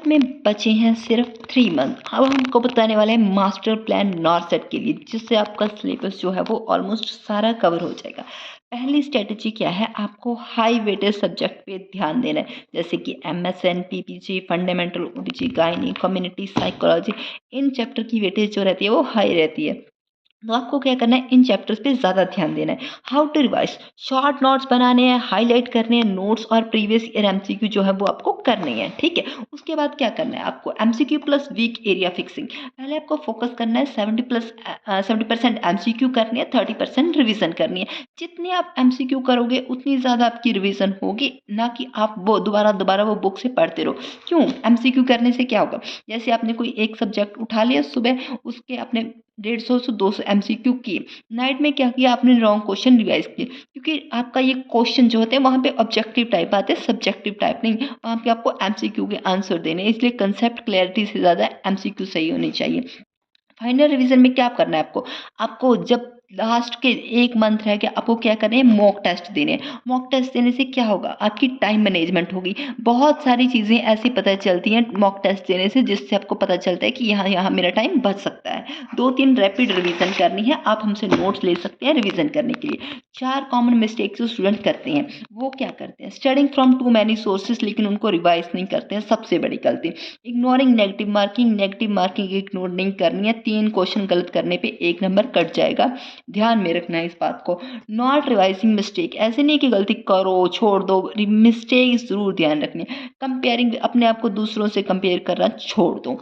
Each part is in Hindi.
हाथ में बचे हैं सिर्फ 3 मंथ। अब हम आपको बताने वाले हैं मास्टर प्लान नॉरसेट के लिए, जिससे आपका सिलेबस जो है वो ऑलमोस्ट सारा कवर हो जाएगा। पहली स्ट्रेटजी क्या है, आपको हाई वेटेज सब्जेक्ट पे ध्यान देना है, जैसे कि MSN, PPG, fundamental, ओबीजी, gynae, community, psychology. In chapter की वेटेज जो रहती है वो हाई रहती है। तो आपको क्या करना है, इन चैप्टर्स पे ज़्यादा ध्यान देना है। How to revise, short notes बनाने हैं, हाईलाइट करने हैं नोट्स, और प्रीवियस ईयर एमसीक्यू जो है वो आपको करने हैं, ठीक है। उसके बाद क्या करना है आपको, MCQ plus week area fixing. पहले आपको फोकस करना है 70% एमसीक्यू करनी है, 30% रिवीजन करनी है। जितनी आप एमसीक्यू करोगे उतनी ज़्यादा आपकी रिवीजन होगी, ना कि आप वो दोबारा दोबारा वो बुक से पढ़ते रहो। क्यों, एमसीक्यू करने से क्या होगा, जैसे आपने कोई एक सब्जेक्ट उठा लिया सुबह, उसके आपने 150 से 200 एमसीक्यू किए, नाइट में क्या किया आपने, रॉन्ग क्वेश्चन रिवाइज किए, क्योंकि आपका ये क्वेश्चन जो होते हैं वहाँ पे ऑब्जेक्टिव टाइप आते हैं, सब्जेक्टिव टाइप नहीं। वहाँ पे आपको एमसीक्यू के आंसर देने हैं, इसलिए कंसेप्ट क्लैरिटी से ज़्यादा एमसीक्यू सही होनी चाहिए। फाइनल रिवीजन में क्या करना है आपको, आपको जब लास्ट के 1 मंथ रह गया, आपको क्या करना है, मॉक टेस्ट देने हैं। मॉक टेस्ट देने से क्या होगा, आपकी टाइम मैनेजमेंट होगी। बहुत सारी चीज़ें ऐसी पता चलती हैं मॉक टेस्ट देने से, जिससे आपको पता चलता है कि यहाँ यहाँ मेरा टाइम बच सकता है। 2-3 रैपिड रिवीजन करनी है, आप हमसे नोट्स ले सकते हैं रिवीजन करने के लिए। 4 कॉमन मिस्टेक्स जो स्टूडेंट करते हैं, वो क्या करते हैं, studying from too many sources, लेकिन उनको रिवाइज नहीं करते हैं, सबसे बड़ी गलती। इग्नोरिंग नेगेटिव मार्किंग इग्नोर नहीं करनी है। 3 क्वेश्चन गलत करने पे 1 नंबर कट जाएगा, ध्यान में रखना है इस बात को। नॉट रिवाइजिंग मिस्टेक, ऐसे नहीं कि गलती करो छोड़ दो, मिस्टेक जरूर ध्यान रखनी है। कंपेयरिंग, अपने आप को दूसरों से कंपेयर करना छोड़ दो।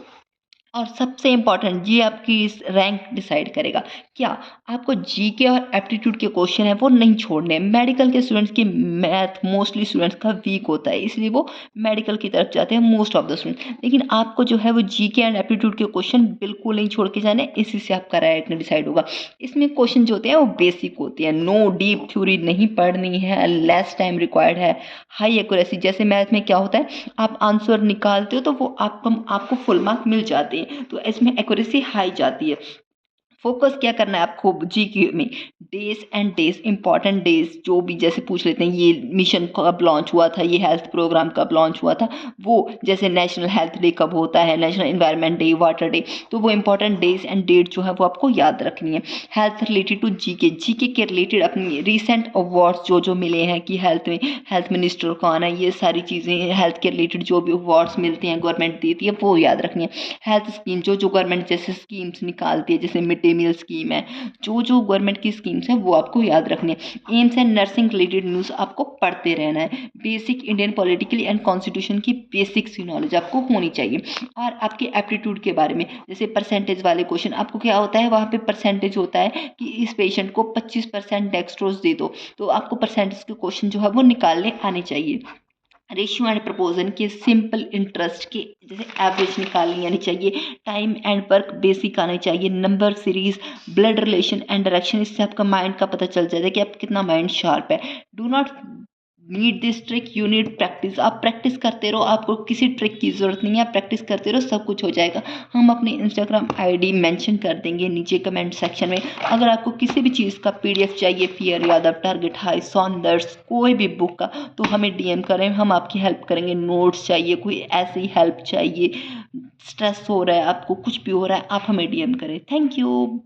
और सबसे इम्पॉर्टेंट, ये आपकी इस रैंक डिसाइड करेगा। क्या आपको जीके और एप्टीट्यूड के क्वेश्चन है वो नहीं छोड़ने। मेडिकल के स्टूडेंट्स की मैथ मोस्टली स्टूडेंट्स का वीक होता है, इसलिए वो मेडिकल की तरफ जाते हैं मोस्ट ऑफ द स्टूडेंट। लेकिन आपको जो है वो जीके एंड एप्टीट्यूड के क्वेश्चन बिल्कुल नहीं छोड़ के जाने, इसी से आपका रैंक डिसाइड होगा। इसमें क्वेश्चन जो होते हैं वो बेसिक होते हैं, नो डीप थ्योरी नहीं पढ़नी है, लेस टाइम रिक्वायर्ड है, हाई एक्यूरेसी। जैसे मैथ में क्या होता है, आप आंसर निकालते हो तो वो आपको फुल मार्क मिल जाते हैं, तो इसमें एक्यूरेसी हाई जाती है। फोकस क्या करना है आपको जीके में, days and days, important days जो भी, जैसे पूछ लेते हैं ये मिशन कब लॉन्च हुआ था, ये हेल्थ प्रोग्राम कब लॉन्च हुआ था, वो जैसे नेशनल हेल्थ डे कब होता है, national environment day, water day, तो वो इंपॉर्टेंट डेज एंड डेट जो है वो आपको याद रखनी है। Health related to GK, GK के रिलेटेड अपनी रिसेंट अवार्ड्स जो जो मिले हैं कि हेल्थ में हेल्थ मिनिस्टर कौन है, ये सारी चीज़ें हेल्थ के रिलेटेड जो भी अवार्ड्स मिलते हैं गवर्नमेंट देती है वो याद रखनी है। हेल्थ स्कीम, जो जो गवर्नमेंट जैसे स्कीम्स निकालती है, जैसे मिड डे मील स्कीम है, जो जो गवर्नमेंट की स्कीम्स हैं वो आपको याद रखनी है। AIIMS and nursing related news आपको पढ़ते रहना है। Basic Indian political and constitution की बेसिक सी नॉलेज आपको होनी चाहिए। और आपके एप्टीट्यूड के बारे में, जैसे परसेंटेज वाले क्वेश्चन, आपको क्या होता है वहाँ पे परसेंटेज होता है कि इस पेशेंट को 25% डेक्सट्रोज दे दो, तो आपको परसेंटेज के क्वेश्चन जो है वो निकालने आने चाहिए। रेशियो एंड प्रपोजन के, सिंपल इंटरेस्ट के जैसे एवरेज निकालनी आनी चाहिए। टाइम एंड वर्क बेसिक आनी चाहिए। Number series, blood relation and direction, इससे आपका माइंड का पता चल जाएगा कि आप कितना माइंड शार्प है। Do not need this trick, you need practice. आप प्रैक्टिस करते रहो, आपको किसी ट्रिक की ज़रूरत नहीं है, आप प्रैक्टिस करते रहो, सब कुछ हो जाएगा। हम अपने इंस्टाग्राम आईडी मेंशन कर देंगे नीचे कमेंट सेक्शन में। अगर आपको किसी भी चीज़ का पीडीएफ चाहिए, fear Yadav, target high, Saunders, कोई भी बुक का, तो हमें डीएम करें, हम आपकी हेल्प करेंगे। नोट्स चाहिए, कोई ऐसी हेल्प चाहिए, स्ट्रेस हो रहा है आपको, कुछ भी हो रहा है, आप हमें डीएम करें। Thank you.